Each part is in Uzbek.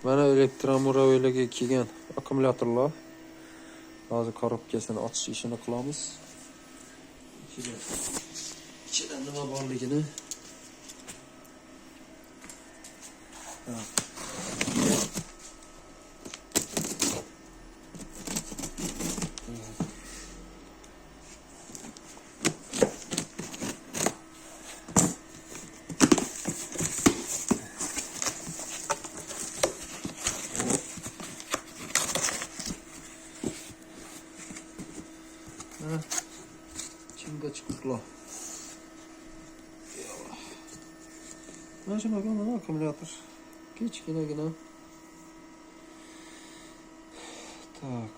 Mana elektromoravelga kelgan akkumulyatorlar. Hozir korobkasini ochish ishini qilamiz. Ichida nima borligini. Çinga çıkıkla. Mana shuna mana akkumulyator. Kichkinagina. Tak.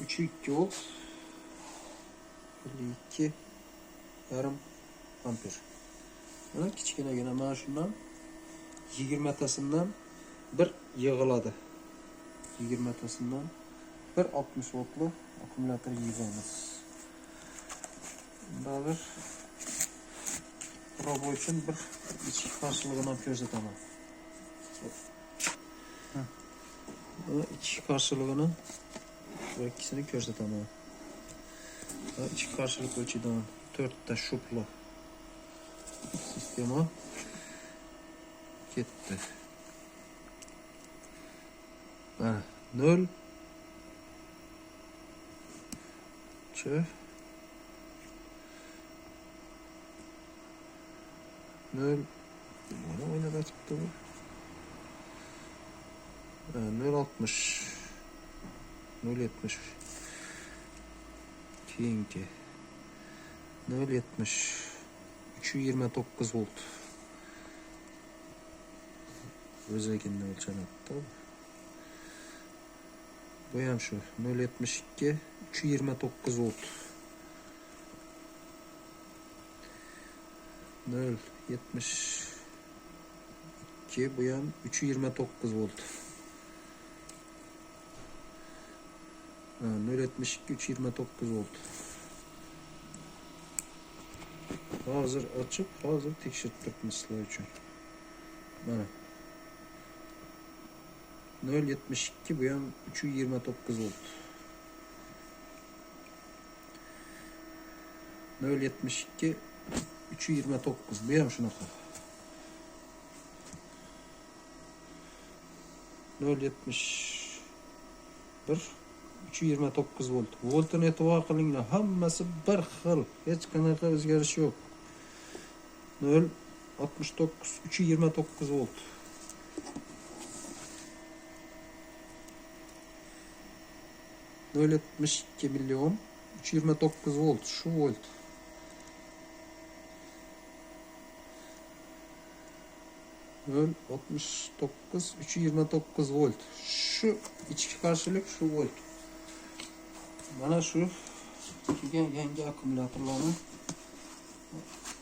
3.2 volt. 52 yarım amper. Mana kichkinagina mana shundan 20 tasidan bir yig'iladi. 20 tasidan bir 60 voltli akkumulyator yig'amiz. Bunda robot uchun bir ichki qarshiligini ko'rsataman. Mana ichki qarshiligini bu ikkisini ko'rsataman. Ichki qarshilik o'chidan 4 ta shubli sistema ketdi. Mana 0 Ç 0 Mana oynab chiqdi bu. 0.60 0.70 keyingi 0.70 329 volt o'zagini o'lchanadi. Bu ham shu 0.72 329 volt 0.72 bu ham 329 volt 0.72 329 volt. Hozir ochib, hozir tekshirib turibmiz sizlar uchun. Mana 0.72 bu ham 329 volt. 0.72 329 bu ham shunaqa. 0.71 329 volt. Voltni e'tibor qilinglar, hammasi bir xil, hech qanaqa o'zgarish yo'q. 0.69 329 volt. 0.72 million 329 volt, şu volt. Nol 69 329 volt. Şu içki karşılık şu volt. Mana şu yangi akkumulyatorlarning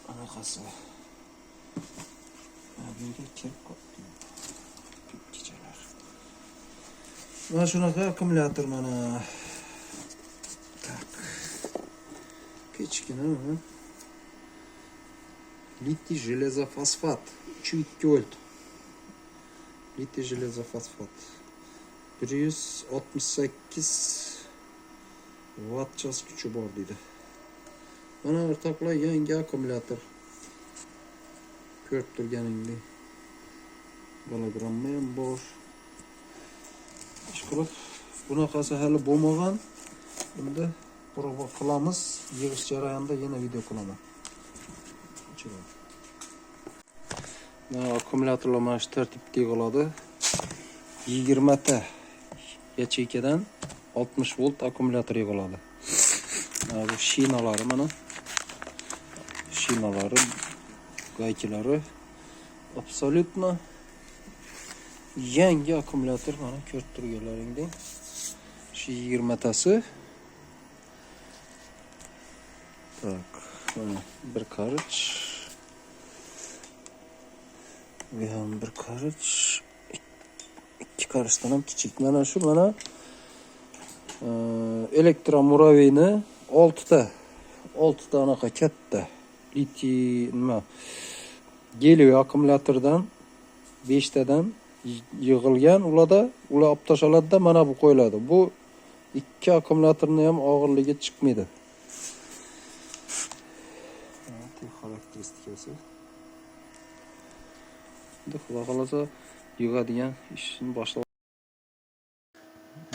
anaqasi. Bunga kirib qoldi. Kechalar. Mana shunaqa akkumulyator mana. Tak. Kichkina. Litiy железофосфат 3.2 volt. Litiy железофосфат 168 watt gücü bor dedi. Mana o'rtoqlar yangi akkumulyator. Ko'rib turganingdek gologramma ham bor. Ishqilib bunaqasi hali bo'lmagan. Endi prova qilamiz. Yig'ish jarayonida yana video qilaman. Akkumulyatorlar mana shu tartibda yig'iladi. 20 ta yacheykadan 60 volt akkumulyator yig'iladi. Bu shinalari mana. Shinalari, gaykilari absolutno yangi akkumulyator mana ko'rib turganlaringdek. Shu 20 tasi. Tak, mana bir karış. Bu ham bir karış. İki karışdan ham kichik. Mana shu mana elektromuraveyni 6 ta anaqa katta litiy nima geliy akkumulyatordan 5 tadan yig'ilgan ularda, ular olib tashaladida mana bu qo'yiladi. Bu ikki akkumulyatorning ham og'irligi chiqmaydi. Xarakteristikasi. Endi xudo xolasa yig'adigan ishni boshlab.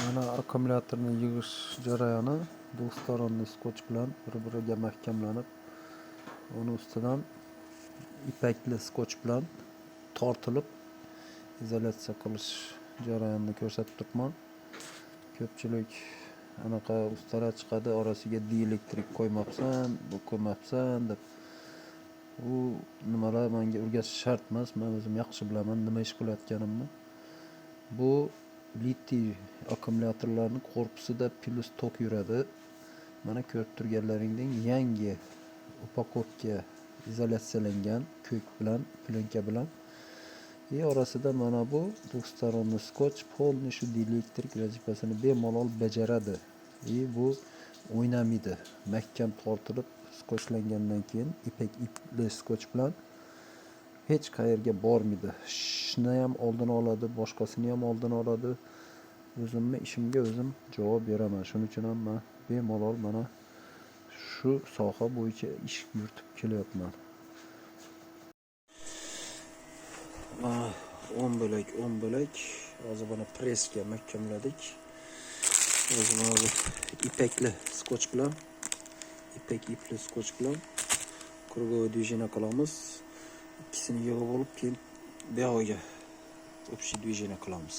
Mana akkumulyatorni yig'ish jarayoni двухсторонний skoch bilan bir-biriga mahkamlanib, uni ustidan ipakli skoch bilan tortilib izolyatsiya qilish jarayonini ko'rsatib turibman. Ko'pchilik anaqa ustalar chiqadi, orasiga dielektrik qo'ymabsan, bu qo'ymabsan deb. U nimalar menga o'rgatish shart emas. Men o'zim yaxshi bilaman nima ish qilayotganimni. Bu litiy akkumulyatorlarning korpusida plus tok yuradi. Mana ko'rib turganlaringdek yangi upakovka izolyatsiyalangan ko'k bilan, plyonka bilan. Orasida mana bu двухсторонний skoch полный shu dielektrik vazifasini bemalol bajaradi. Bu o'ynamaydi. Mahkam tortilib skochlangandan keyin ipli skoch bilan hech qayerga bormaydi. Shni ham oldini oladi, boshqasini ham oldini oladi. O'zimni ishimga o'zim javob beraman. Shuning uchun ham men bemalol mana shu soha bo'yicha ish yuritib kelyapman. 10 bo'lak hozir buni pressga mahkamladik. O'zim hozir ipakli skoch bilan, ipli skoch bilan krugovое движение qilamiz. Ikkisini yig'ib olib, keyin bu yoqqa общий движение qilamiz.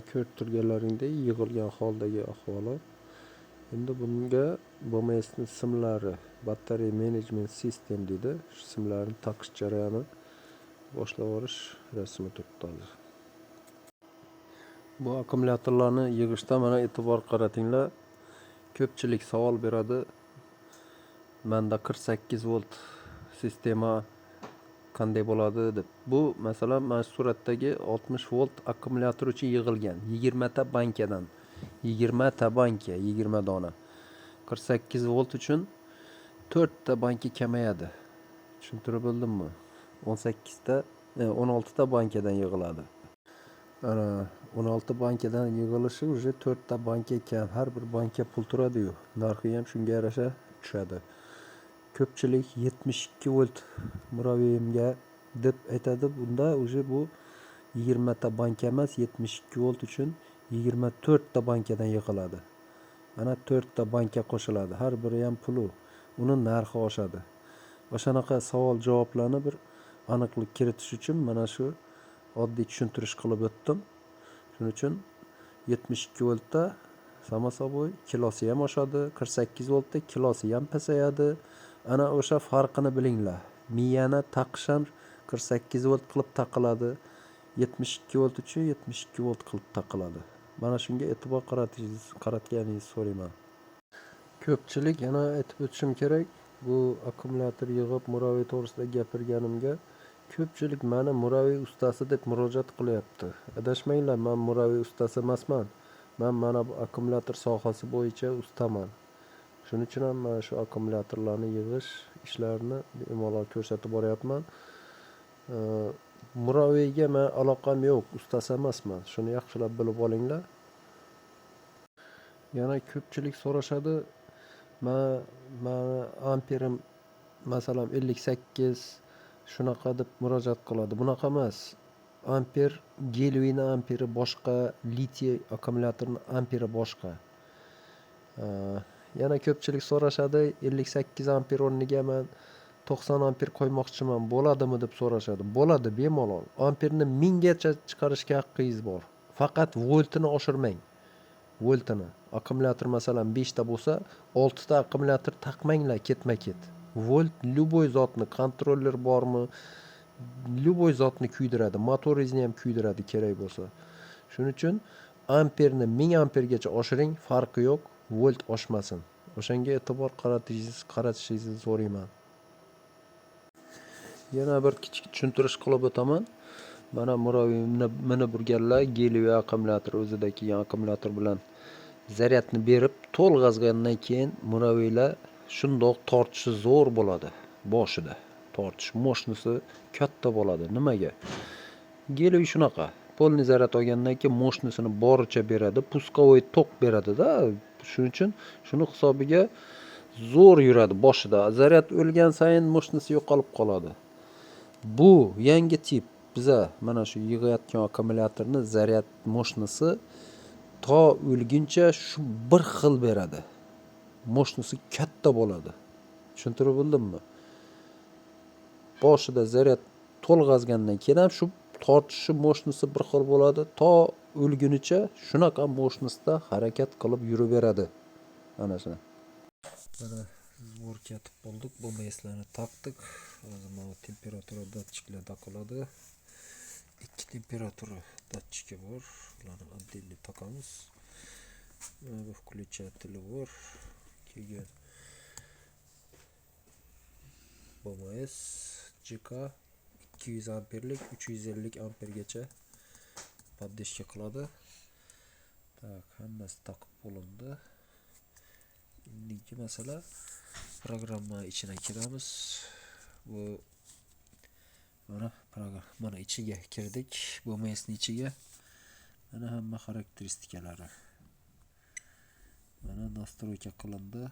Ko'rib turganlaringdek yig'ilgan holdagi ahvoli. Endi bunga BMSning simlari, Battery Management System deydi. Shu simlarni taqish jarayoni boshlab olish rasmi turibdi hozir. Bu akkumulyatorlarni yig'ishda mana e'tibor qaratinglar. Ko'pchilik savol beradi. Menda 48 volt sistema qanday bo'ladi deb. Bu masalan mana suratdagi 60 volt akkumulyator uchun yig'ilgan 20 ta bankadan. 20 ta banka, 20 dona. 48 volt uchun 4 ta banka kamayadi. Tushuntirib bildimmi? 16 ta bankadan yig'iladi. Ana 16 bankadan yig'ilishi уже 4 ta banka kam. Har bir banka pul turadi-yu. Narxi ham shunga yarasha tushadi. Ko'pchilik 72 volt muraviyimga deb aytadi. Bunda уже bu 20 ta banka emas, 72 volt uchun 24 ta bankadan yig'iladi. Ana 4 ta banka qo'shiladi. Har biri ham puli. Uning narxi oshadi. O'shanaqa savol-javoblarni bir aniqlik kiritish uchun mana shu oddiy tushuntirish qilib o'tdim. Shuning uchun 72 voltda samo soboy kilosi ham oshadi, 48 voltda kilosi ham pasayadi. Ana o'sha farqini bilinglar. Miyani taqish ham 48 volt qilib taqiladi. 72 volt uchun 72 volt qilib taqiladi. Mana shunga e'tibor qaratganingizni so'rayman. Ko'pchilik yana aytib o'tishim kerak. Bu akkumulyator yig'ib muraviy to'g'risida gapirganimga ko'pchilik meni muraviy ustasi deb murojaat qilyapti. Adashmanglar, men muraviy ustasi emasman. Men mana bu akkumulyator sohasi bo'yicha ustaman. Shuning uchun ham mana shu akkumulyatorlarni yig'ish ishlarini bemalol ko'rsatib boryapman. Muraviyga men aloqam yo'q, ustasi emasman. Shuni yaxshilab bilib olinglar. Yana ko'pchilik so'rashadi, men amperim masalan 58 shunaqa deb murojaat qiladi. Bunaqa emas. Amper, gelviyni amperi boshqa, litiy akkumulyatorning amperi boshqa. Yana ko'pchilik so'rashadi, 58 amper o'rniga men 90 amper qo'ymoqchiman, bo'ladimi deb so'rashadi. Bo'ladi, bemalol. Amperni 1000 gacha chiqarishga haqqingiz bor. Faqat voltini oshirmang. Voltini. Akkumulyator masalan 5 ta bo'lsa, 6 ta akkumulyator taqmanglar ketma-ket. Volt любой zotni, kontroller bormi? Любой zotni kuydiradi, motoringizni ham kuydiradi kerak bo'lsa. Shuning uchun amperni 1000 ampergacha oshiring, farqi yo'q, volt oshmasin. O'shanga e'tibor qaratishingizni so'rayman. Yana bir kichik tushuntirish qilib o'taman. Mana muraviyimni minib burganlar gelviy akkumulyator o'zida kelgan akkumulyator bilan zaryadni berib to'lg'azgandan keyin muraviylar shundoq tortishi zo'r bo'ladi boshida. tortish moshnisi katta bo'ladi. Nimaga? Geli shunaqa. Polni zaryad olgandan keyin moshnisini boricha beradi, puskovoy tok beradi-da. Shuning uchun shuni hisobiga zo'r yuradi boshida. Zaryad o'lgan sayin moshnisi yo'qolib qoladi. Bu yangi tip. Biza mana shu yig'ayotgan akkumulyatorni zaryad moshnisi to o'lguncha shu bir xil beradi. Moshnisi katta bo'ladi. Tushuntirib bildimmi? Boshida zaryad to'lg'azgandan keyin ham shu tortishi moshnisi bir xil bo'ladi. To o'lgunicha shunaqa moshnisda harakat qilib yuraveradi. Mana shuna. Mana o'rkatib bo'ldik. Bu meslarni taqdik. Hozir mana temperatura datchiklar taqiladi. Ikki temperatura datchiki bor. Ularni отдельно taqamiz. Bu включатели bor. Keyin BMS JK 200 amperlik 350 ampergacha podдержка qiladi. Tak, hammasi taqib bo'lindi. Endi masala programma ichine kiramiz. Bu mana ichiga kirdik. BMSning ichiga. Mana hamma xarakteristikalari. Mana настройка qilindi.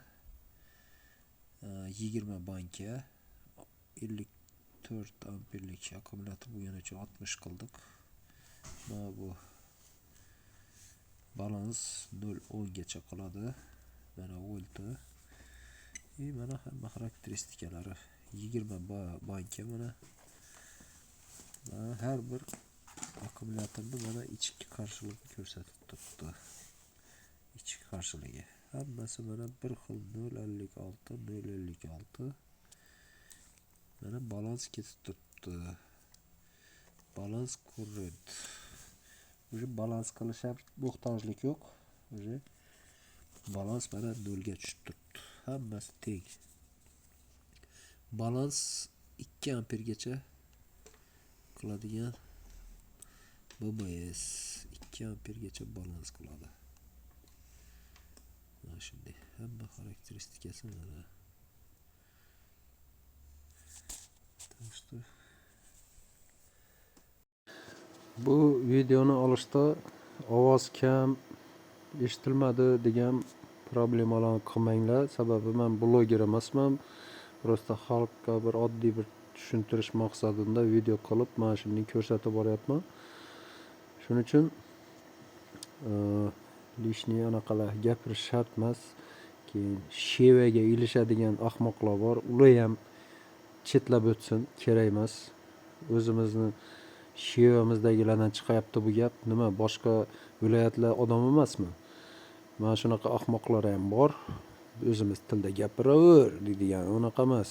20 banka 54 amperlik akkumulyator bo'lgani uchun 60 qildik. Mana bu balans 0-10 gacha qiladi. Mana volti. Mana hamma xarakteristikalari 20 banka mana. Har bir akkumulyatorni mana ichki qarshiligini ko'rsatib turibdi. Ichki qarshiligi. Hammasi mana bir xil 056 056. Mana balans ketib turibdi. Balans kurrent. Уже balans qilish ham muhtojlik yo'q. Уже balans mana 0 ga tushib turibdi. Hammasi teng. Balans 2 ampergacha qiladigan BMS 2 ampergacha balans qiladi. Mana shunday. Hamma xarakteristikasi mana. Bu videoni olishda ovoz kam eshitilmadi degan problemalarni qilmanglar. Sababi men bloger emasman. Prosta xalqqa bir oddiy bir tushuntirish maqsadida video qilib mana shuni ko'rsatib boryapman. Shuning uchun lishniy anaqalar gapirish shart emas. Keyin shevaga ilishadigan ahmoqlar bor. Ular ham chetlab o'tsin, kerak emas. O'zimizni shevamizdagilardan chiqayapti bu gap. Nima, boshqa viloyatlar odam emasmi? Mana shunaqa ahmoqlar ham bor. O'zimiz tilda gapiraver deydigan, unaqa emas.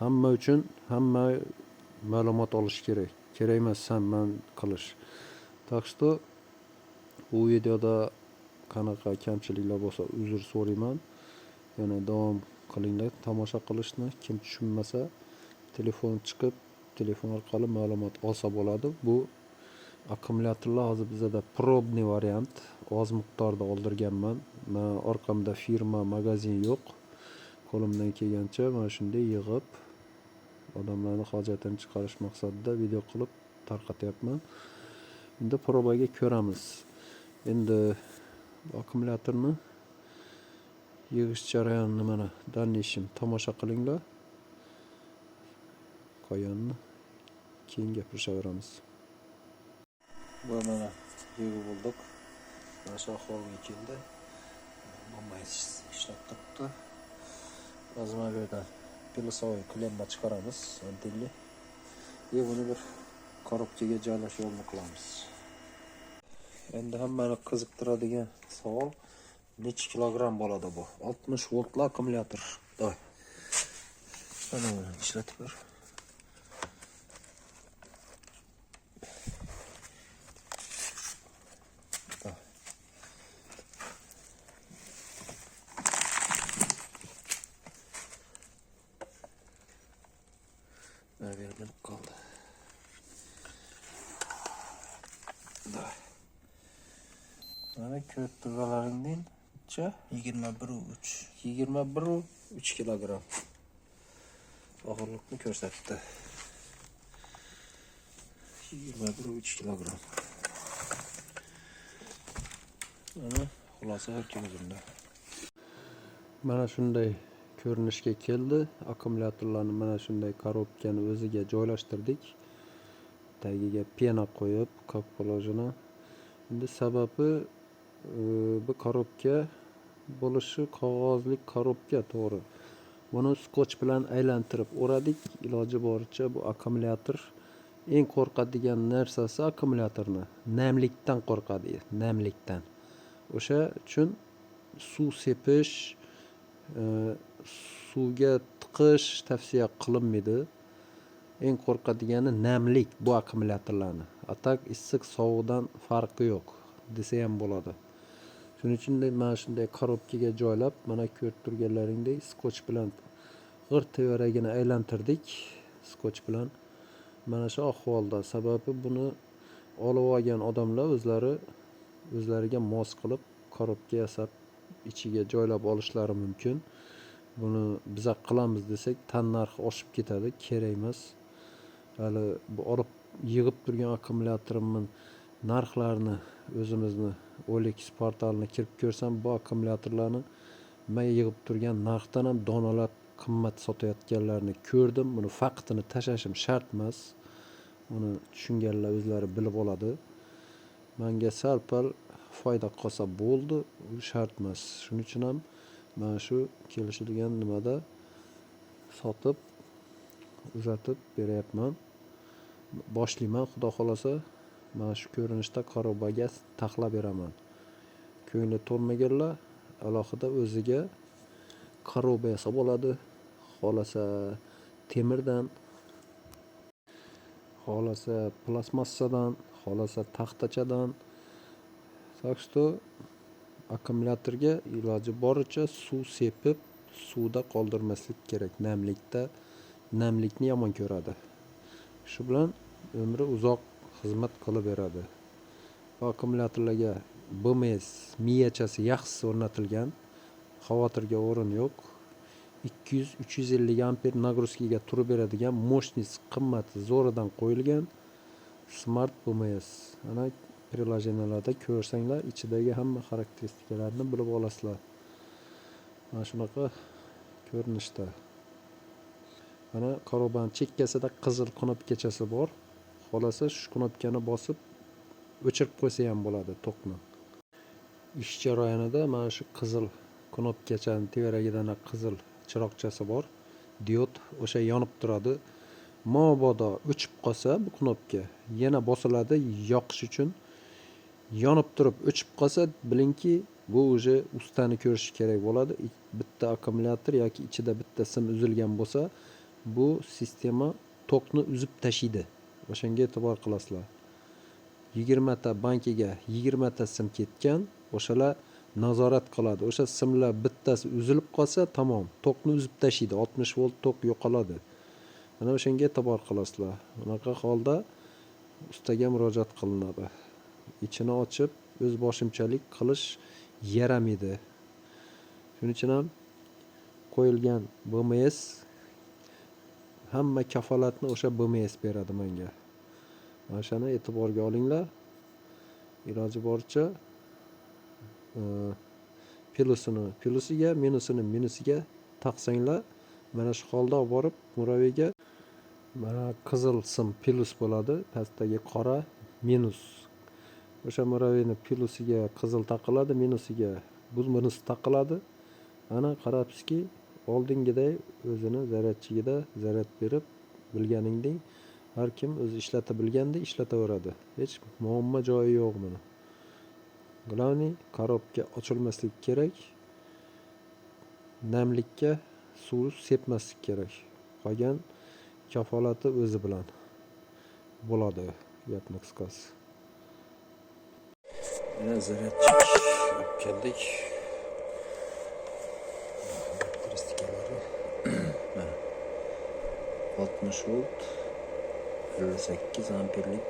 Hamma uchun hamma ma'lumot olish kerak. Kerak emas man qilish. Так что bu videoda qanaqa kamchiliklar bo'lsa uzr so'rayman. Yana davom qilinglar tomosha qilishni. Kim tushunmasa telefon chiqib, telefon orqali ma'lumot olsa bo'ladi. Bu akkumulyatorlar hozir bizda probniy variant, oz miqdorda oldirganman. Men orqamda firma, magazin yo'q. Qo'limdan kelgancha mana shunday yig'ib odamlarning hojatini chiqarish maqsadida video qilib tarqatyapman. Endi probaga ko'ramiz. Endi akkumulyatorni yig'ish jarayonini mana danishim tomosha qilinglar. Qolganini keyin gapirishaveramiz. Bu mana yig'ib bo'ldik. Mana shu ahvolga keldi. Bo'lmaysiz ishlab turibdi. Hozir mana bu yerdan pilosovoy klemma chiqaramiz, antenli. Buni bir korobkaga joylash yo'lini qilamiz. Endi hammani qiziqtiradigan savol, necha kilogramm bo'ladi bu? 60 voltli akkumulyator. Doy. Mana buni ishlatib ber. Verdim kaldı. Mana ko'p turg'alaringdan 21,3 21,3 kilogramm. og'irlikni ko'rsatdi. 21,3 kilogram. Mana xulosa o'tkazildi. Mana shunday ko'rinishga keldi. Akkumulyatorlarni mana shunday korobkani o'ziga joylashtirdik. Tagiga pena qo'yib, как положено. Endi sababi bu korobka bo'lishi qog'ozli korobka, to'g'ri. Buni skotch bilan aylantirib o'radik. Iloji boricha bu akkumulyator eng qo'rqadigan narsasi akkumulyatorni namlikdan qo'rqadi, namlikdan. O'sha uchun suv sepish, suvga tiqish tavsiya qilinmaydi. Eng qo'rqadigani namlik bu akkumulyatorlarni. Atak issiq sovuqdan farqi yo'q desa ham bo'ladi. Shuning uchun mana shunday korobkaga joylab, mana ko'rib turganlaringdek skotch bilan g'ir tevaragini aylantirdik. Skotch bilan mana shu ahvolda. Sababi buni olib olgan odamlar o'zlariga mos qilib korobka yasab ichiga joylab olishlari mumkin. Buni biz qilamiz desak, tan narxi oshib ketadi, kerak emas. Hali bu olib yig'ib turgan akkumulyatorimiz narxlarini o'zimizni OLX portalini kirib ko'rsam, bu akkumulyatorlarni men yig'ib turgan narxdan ham donalab qimmat sotayotganlarini ko'rdim. Buni faktini tashashim shart emas. Uni tushunganlar o'zlari bilib oladi. Menga sal-pal foyda qolsa bo'ldi, u shart emas. Shuning uchun ham mana shu kelishilgan nimada sotib, uzatib beryapman. Boshlayman, xudo xolasa, mana shu ko'rinishda karobaga taxlab beraman. Ko'ngli to'lmaganlar alohida o'ziga karoba yasab oladi. Xolasa temirdan, xolasa plastmassadan, xolasa taxtachadan. Так что akkumulyatorga iloji boricha suv sepib, suvda qoldirmaslik kerak. Namlikni yomon ko'radi. Shu bilan umri uzoq xizmat qilib beradi. Bu akkumulyatorlarga BMS miyachasi yaxshisi o'rnatilgan. Xavotirga o'rin yo'q. 200-350 amper nagruzkaga turib beradigan mощность qimmati zo'ridan qo'yilgan Smart BMS. Ana prilojenalarda ko'rsanglar, ichidagi hamma xarakteristikalarni bilib olasizlar. Mana shunaqa ko'rinishda. Mana karobaning chekkasida qizil knopkachasi bor. Xolasa shu knopkani bosib o'chirib qo'ysa ham bo'ladi tokni. Ish jarayonida mana shu qizil knopkachaning tevaragida qizil chiroqchasi bor. Diod o'sha yonib turadi. Mabodo o'chib qolsa bu knopka yana bosiladi yoqish uchun. Yonib turib o'chib qolsa, bilingki, bu o'sha ustani ko'rish kerak bo'ladi. Bitta akkumulyator yoki ichida bitta sim uzilgan bo'lsa, bu sistema tokni uzib tashiydi. O'shanga e'tibor qilasizlar. 20 ta bankiga 20 ta sim ketgan, o'shalar nazorat qiladi. O'sha simlar bittasi uzilib qolsa, tamom, tokni uzib tashiydi. 60 volt tok yo'qoladi. Mana o'shanga e'tibor qilasizlar. Bunaqa holda ustaga murojaat qilinadi. Ichini ochib, o'z boshimchalik qilish yaramaydi. Shuning uchun ham qo'yilgan BMS hamma kafolatni o'sha BMS beradi menga. Mana shuni e'tiborga olinglar. Iloji boricha plusiga, minusiga taqsanglar, mana shu holda olib borib muraviyga mana qizil sim plus bo'ladi, pastdagi qora minus. O'sha muraviyni plusiga qizil taqiladi, minusiga bunisi taqiladi. Ana qarabsizki, oldingiday o'zini zaryadchigida zaryad berib, bilganingdek har kim o'zi ishlata bilganda ishlataveradi. Hech muammo joyi yo'q buni. Главный korobka ochilmaslik kerak. Namlikka suv sepmaslik kerak. Qolgan kafolati o'zi bilan bo'ladi, gapni qisqasi. Mana zaryadchik olib keldik. Xarakteristikalari mana 60 volt 58 amperlik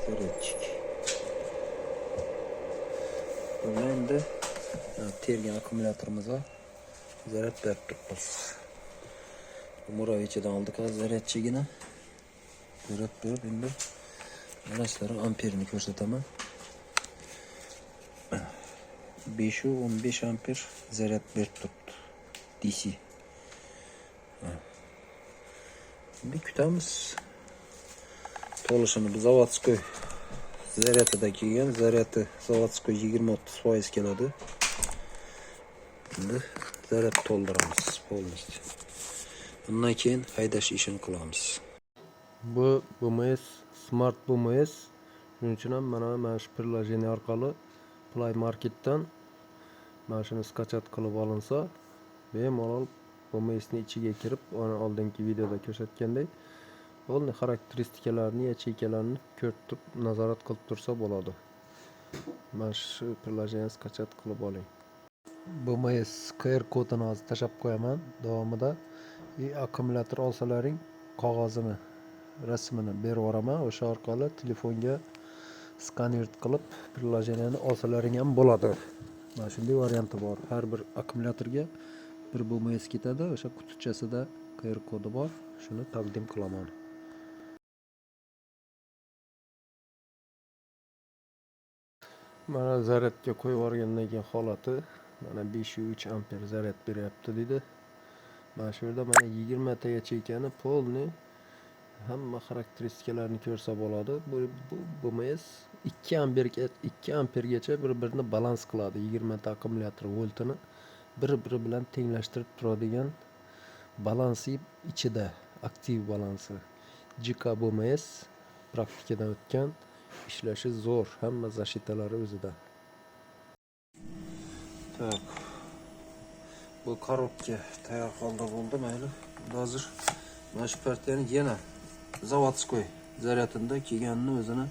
zaryadchik. Endi tergan akkumulyatorimiz zaryad berib turibmiz. Muravichidan oldik hozir zaryadchigini. Ko'rib turib, endi mana sizlarga amperini ko'rsataman. 515 amper zaryad berib turibdi. DC. Endi kutamiz. To'lishini biz zavodskoy zaryadida kelgan. Zaryadi zavodskoy 20-30% keladi. Endi zaryad to'ldiramiz polностью. Bundan keyin haydash ishini qilamiz. Bu BMS Smart BMS. Shuning uchun ham mana shu приложение orqali Play Marketdan mana shuni skachat qilib olinsa, bemalol BMSning ichiga kirib, ona oldingi videoda ko'rsatgandek, bo'ldi xarakteristikalarni, yacheykalarni ko'rib turib, nazorat qilib tursa bo'ladi. Mana shu приложение skachat qilib oling. BMS QR kodini hozir tashab qo'yaman davomida. Akkumulyator olsalaring qog'ozini, rasmini berib yuboraman. O'sha orqali telefonga skaner qilib приложениeni olsalaring ham bo'ladi. Mana shunday varianti bor. Har bir akkumulyatorga bir BMS ketadi. O'sha qutichasida QR kodi bor. Shuni taqdim qilaman. Mana zaryadga qo'yib yuborgandan keyin holati mana 503 amper zaryad beryapti dedi. Mana shu yerda mana 20 ta yacheykani polni hamma xarakteristikalarni ko'rsa bo'ladi. Bu BMS 2 ampergacha bir-birini balans qiladi. 20 ta akkumulyator voltini bir-biri bilan tenglashtirib turadigan balansi ichida, aktiv balansi. JK BMS praktikadan o'tgan, ishlashi zo'r, hamma zashitalari o'zida. Tak. Bu korobka tayyor holda bo'ldi, mayli. Hozir mana shu partiyani yana zavodskoy zaryadida kelganini o'zini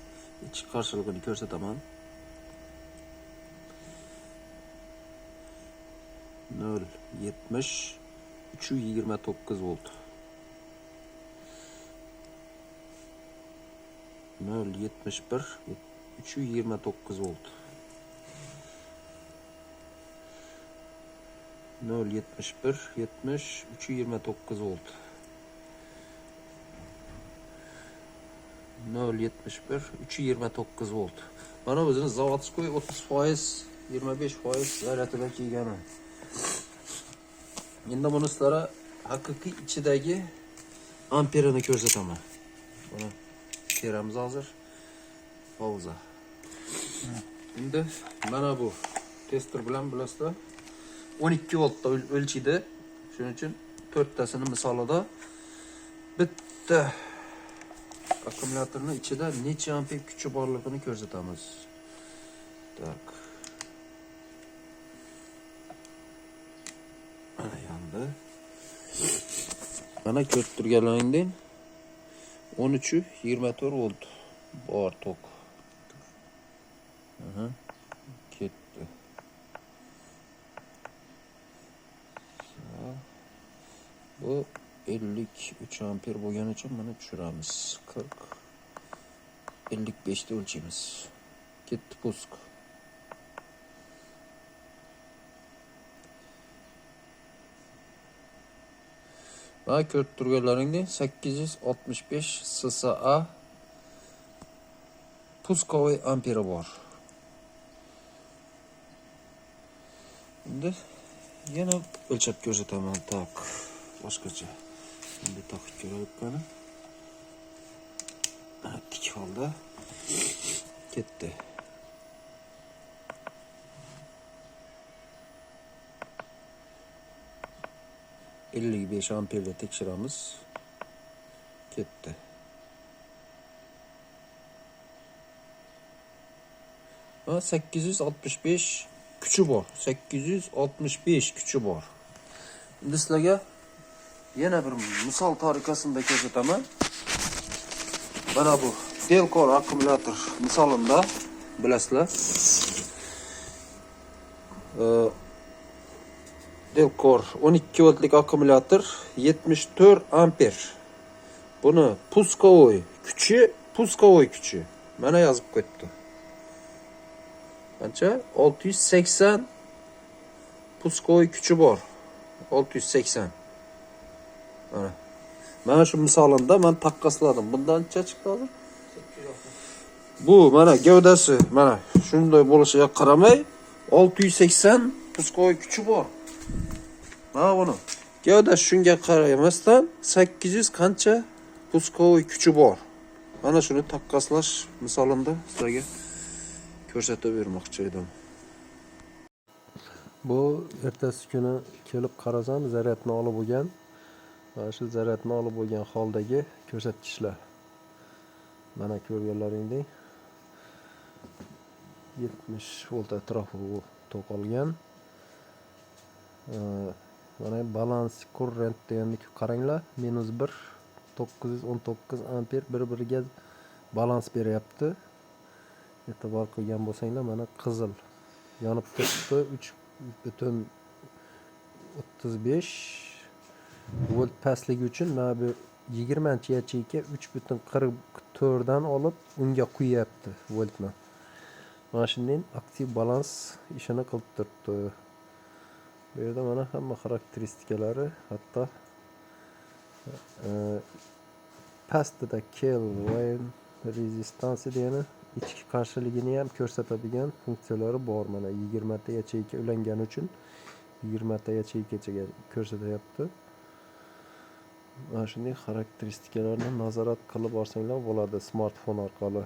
ichki qarshiligini ko'rsataman. 0.70 329 volt. 0.71 329 volt. 0.71 70 329 volt. 0.71 329 volt. Mana o'zini zavodskoy 30%, 25% zaryadida kelgani. Endi buni sizlarga haqiqiy ichidagi amperini ko'rsataman. Buni teramiz hozir. Pauza. Endi mana bu tester bilan bilasizlar 12 voltda o'lchaydi. Shuning uchun 4 tasini misolida bitta akkumulyatorning ichida necha amper kuchi borligini ko'rsatamiz. Tak. Mana yondi. Mana ko'rib turganlaringdan 13-24 volt bor tok. Ketdi. Bu 53 amper bo'lgani uchun mana tushiramiz. 55 da o'lchaymiz. Ketdi pusk. Va ko'rib turganlaringdek 865 SSA puskovый amperi bor. Endi yana o'lchab ko'rsataman. Tak. Boshqacha. Endi taqib ko'raylik qani. Tik holda ketdi. %55 amperda tekshiramiz. Ketdi. Va 865 kuchi bor. 865 kuchi bor. Endi sizlarga yana bir misol tariqasida ko'rsataman. Mana bu Delcore akkumulyator misolida bilasizlar. Delcore 12 voltlik akkumulyator 74 amper. Buni puskovой kuchi mana yozib qo'yibdi. Qancha? 680 puskovой kuchi bor. 680. Mana Mana shu misolida men taqqosladim. Bundan necha chiqdi hozir? Bu mana gavdasi mana shunday bo'lishiga qaramay 680 puskoy kuchi bor. Mana buni. Gavdasi shunga qaramasdan 800 qancha puskoy kuchi bor. Mana shuni taqqoslash misolida sizlarga ko'rsatib bermoqchi edim. Bu ertasi kuni kelib qarasam, zaryadni olib bo'lgan. Mana shu zaryadni olib bo'lgan holdagi ko'rsatkichlar. Mana ko'rganlaringdek 70 volt atrofi to'qilgan. Mana balans current deganni qaranglar, -1 919 amper bir-biriga balans beryapti. E'tibor qilgan bo'lsanglar, mana qizil yonib turibdi 3.35 volt pastligi uchun mana bu 20 yacheyka 3.44 dan olib unga quyapti voltni. Mana shunday aktiv balans ishini qilib turibdi. Bu yerda mana hamma xarakteristikalari, hatto pastida Kelvin rezistansi degani ichki qarshiligini ham ko'rsatadigan funksiyalari bor. Mana 20 ta yacheyka ulangani uchun 20 ta yacheykachaga ko'rsatyapti. Mana shunday xarakteristikalarni nazorat qilib borsanglar bo'ladi smartfon orqali.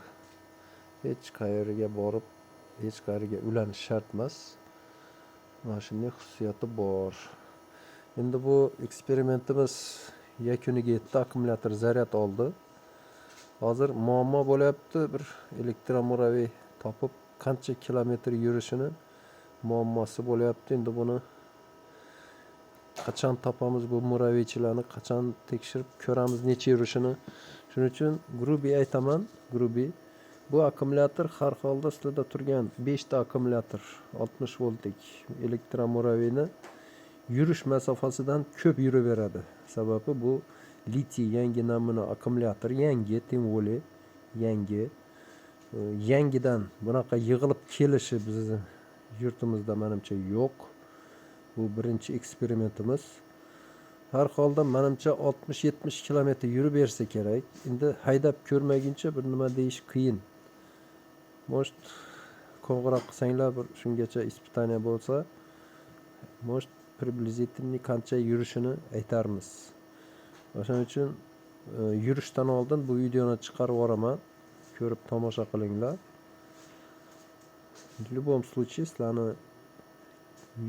Hech qayerga borib, hech qayerga ulanish shart emas. Mana shunday xususiyati bor. Endi bu eksperimentimiz yakuniga yetdi. Akkumulyator zaryad oldi. Hozir muammo bo'lyapti. Bir elektromuraviy topib qancha kilometr yurishini muammosi bo'lyapti. Endi buni qachon topamiz, bu muraviychilarni qachon tekshirib ko'ramiz necha yurishini. Shuning uchun grubiy aytaman, grubiy. Bu akkumulyator har holda sizlarda turgan 5 ta akkumulyator 60 voltlik elektromuraviyni yurish masofasidan ko'p yuraveradi. Sababi bu litiy yangi namuna akkumulyator, yangi Tenvoli, yangidan bunaqa yig'ilib kelishi bizning yurtimizda menimcha yo'q. Bu birinchi eksperimentimiz. Har holda menimcha 60-70 kilometr yurib bersa kerak. Endi haydab ko'rmaguncha bir nima deyish qiyin. Может, qo'ng'iroq qilsanglar bir shungacha ispitaniya bo'lsa, может, приблизительно qancha yurishini aytarmiz. O'shaning uchun yurishdan oldin bu videoni chiqarib yuboraman. Ko'rib tomosha qilinglar. В любом случае, sizlarni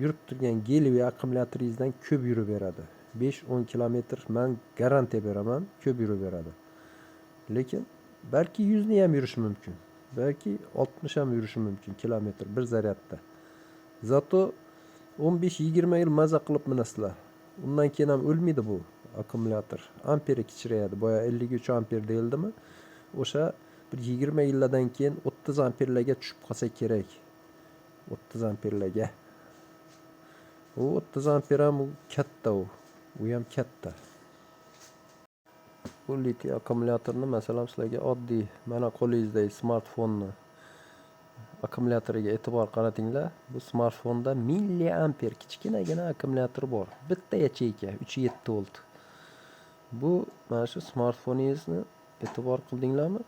yurib turgan geliy akkumulyatoringizdan ko'p yurib beradi. 5-10 kilometr men garantiya beraman, ko'p yurib beradi. Lekin balki 100 ni ham yurishi mumkin. Belki 60 ham yurishi mumkin kilometr bir zaryadda. Zato 15-20 yil maza qilib minasizlar. Undan keyin ham o'lmaydi bu akkumulyator. Amperi kichirayadi. Boya 53 amper deyildimi? O'sha bir 20 yillardan keyin 30 amperlarga tushib qolsa kerak. 30 amperlarga. U 30 amper ham katta u. U ham katta. Bu litiy akkumulyatorni masalan sizlarga oddiy mana qo'lingizdagi smartfonni akkumulyatoriga e'tibor qaratinglar. Bu smartfonda milliamper kichkinagina akkumulyator bor. Bitta yacheyka 3.7 volt. Bu mana shu smartfoningizni e'tibor qildinglarmi?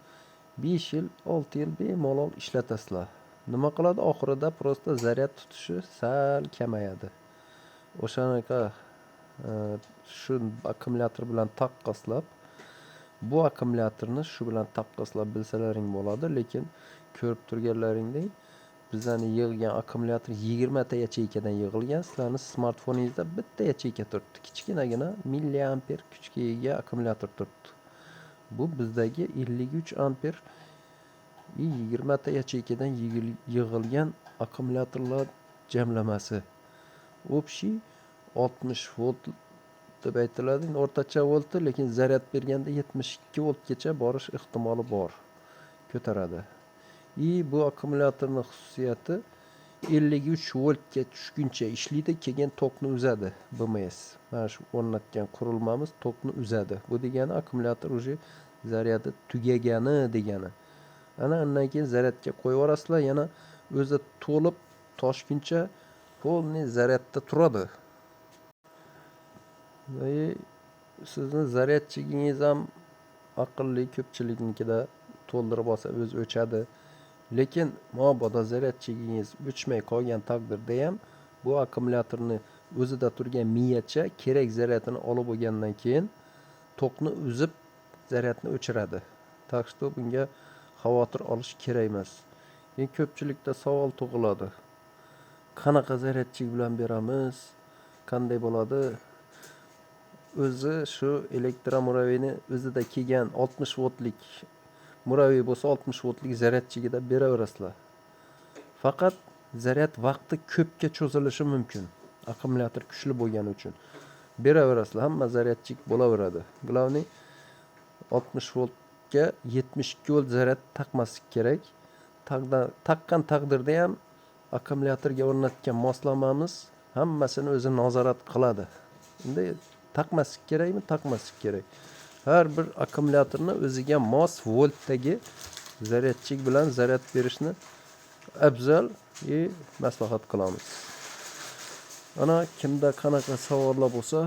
5 yil, 6 yil bemalol ishlatasizlar. Nima qiladi? Oxirida prosta zaryad tutishi sal kamayadi. O'shanaqa shu akkumulyator bilan taqqoslab, bu akkumulyatorni shu bilan taqqoslab bilsalaring bo'ladi, lekin ko'rib turganlaringdek bizlarni yig'ilgan akkumulyator 20 ta yacheykadan yig'ilgan. Sizlarning smartfoningizda bitta yacheyka turibdi. Kichkinagina milliamper kuchga ega akkumulyator turibdi. Bu bizdagi 53 amper 20 ta yacheykadan yig'ilgan akkumulyatorlar jamlamasi. Общий 60 volt deb aytiladi. O'rtacha volti, lekin zaryad berganda 72 voltgacha borish ehtimoli bor. Ko'taradi. Bu akkumulyatorning xususiyati 53 voltga tushguncha ishlaydi, keyin tokni uzadi. BMS. Mana shu o'rnatgan qurilmamiz tokni uzadi. Bu degani akkumulyator уже zaryadi tugagani degani. Ana undan keyin zaryadga qo'yib yuborasizlar, yana o'zi to'lib toshguncha polniy zaryadda turadi. Sizni zaryadchigingiz ham aqlli, ko'pchiliknikida to'ldirib olsa o'zi o'chadi. Lekin mabodo zaryadchigingiz o'chmay qolgan taqdirda ham bu akkumulyatorni o'zida turgan miyacha kerak zaryadini olib bo'lgandan keyin tokni uzib zaryadni o'chiradi. Tak что bunga xavotir olish kerak emas. Endi ko'pchilikda savol tug'iladi. Qanaqa zaryadchik bilan beramiz? Qanday bo'ladi? O'zi shu elektromuraviyni o'zida kelgan 60 voltlik muraviy bo'lsa 60 voltlik zaryadchigida beraverasizlar. Faqat zaryad vaqti ko'pga cho'zilishi mumkin. Akkumulyator kuchli bo'lgani uchun. Beraverasizlar, hamma zaryadchik bo'laveradi. Glavni 60 voltga 72 volt zaryad taqmaslik kerak. Taqqan taqdirda ham akkumulyatorga o'rnatgan moslamamiz hammasini o'zi nazorat qiladi. Endi taqmaslik kerakmi? Taqmaslik kerak. Har bir akkumulyatorni o'ziga mos voltdagi zaryadchik bilan zaryad berishni afzal maslahat qilamiz. Ana kimda qanaqa savollar bo'lsa,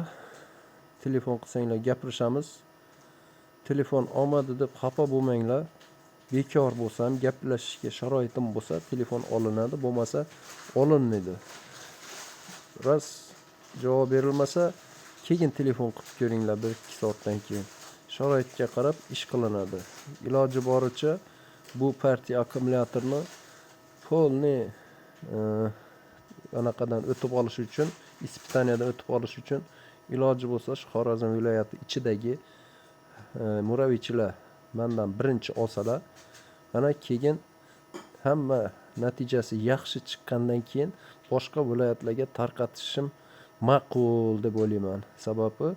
telefon qilsanglar gapirishamiz. Telefon olmadi deb xafa bo'lmanglar. Bekor bo'lsam, gaplashishga sharoitim bo'lsa, telefon olinadi, bo'lmasa olinmaydi. Ras javob berilmasa, keyin telefon qilib ko'ringlar 1-2 soatdan keyin. Sharoitga qarab ish qilinadi. Iloji boricha bu partiya akkumulyatorni polni anaqadan o'tib olish uchun, ispitaniyadan o'tib olish uchun iloji bo'lsa shu Xorazm viloyati ichidagi muraviychilar mendan birinchi olsalar, ana keyin hamma natijasi yaxshi chiqqandan keyin boshqa viloyatlarga tarqatishim ma'qul deb o'ylayman. Sababi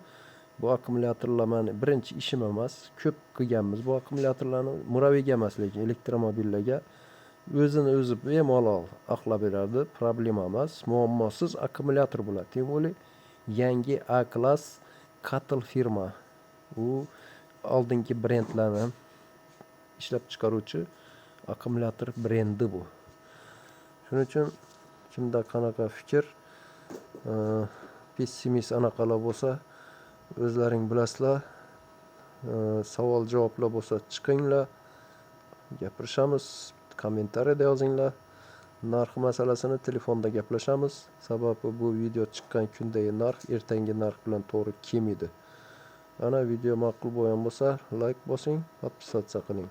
bu akkumulyatorlar meni birinchi ishim emas, ko'p qilganmiz bu akkumulyatorlarni, muraviyga emas, lekin elektromobillarga o'zini o'zi bemalol aqlab beradi, problema emas. Muammosiz akkumulyator bo'ladi. Tем более yangi A klass Katel firma. U oldingi brendlarni ishlab chiqaruvchi akkumulyator brendi bu. Shuning uchun kimda qanaqa fikr, pessimist anaqalar bo'lsa, o'zlaring bilasizlar. Savol javoblar bo'lsa chiqinglar, gapirishamiz, kommentariyada yozinglar. Narx masalasini telefonda gaplashamiz. Sababi bu video chiqqan kundagi narx ertangi narx bilan to'g'ri kelmaydi. Ana video ma'qul bo'lgan bo'lsa, like bosing, podpisatsiya qiling.